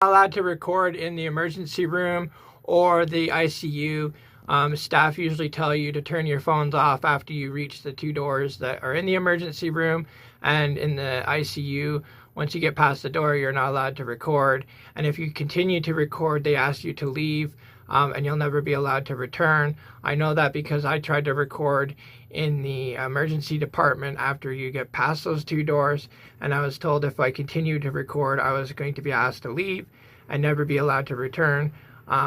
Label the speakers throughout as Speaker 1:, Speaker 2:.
Speaker 1: Not allowed to record in the emergency room or the ICU. Staff usually tell you to turn your phones off after you reach the two doors that are in the emergency room, and in the ICU, once you get past the door, you're not allowed to record. And if you continue to record, they ask you to leave, and you'll never be allowed to return. I know that because I tried to record in the emergency department after you get past those two doors, and I was told if I continued to record, I was going to be asked to leave and never be allowed to return.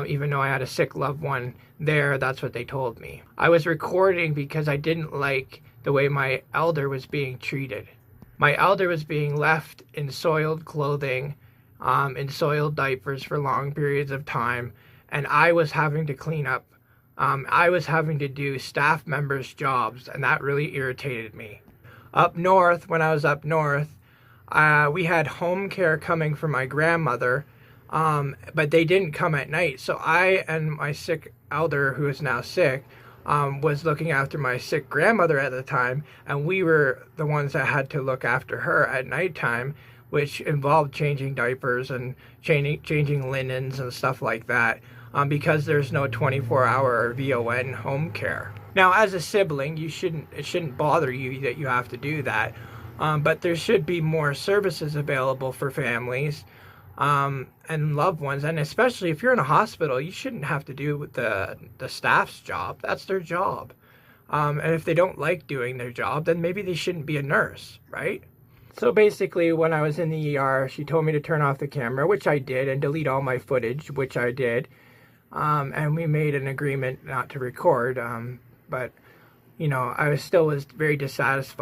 Speaker 1: Even though I had a sick loved one there, that's what they told me. I was recording because I didn't like the way my elder was being treated. My elder was being left in soiled clothing, in soiled diapers for long periods of time, and I was having to clean up. I was having to do staff members' jobs, and that really irritated me. Up north, when I was up north, we had home care coming for my grandmother, but they didn't come at night. So I and my sick elder, who is now sick, was looking after my sick grandmother at the time, and we were the ones that had to look after her at nighttime, which involved changing diapers and changing linens and stuff like that, because there's no 24-hour VON home care. Now, as a sibling, it shouldn't bother you that you have to do that, but there should be more services available for families and loved ones, and especially if you're in a hospital, you shouldn't have to do the staff's job. That's their job. And if they don't like doing their job, then maybe they shouldn't be a nurse, right? So basically, when I was in the ER, she told me to turn off the camera, which I did, and delete all my footage, which I did. And we made an agreement not to record, but, I was very dissatisfied.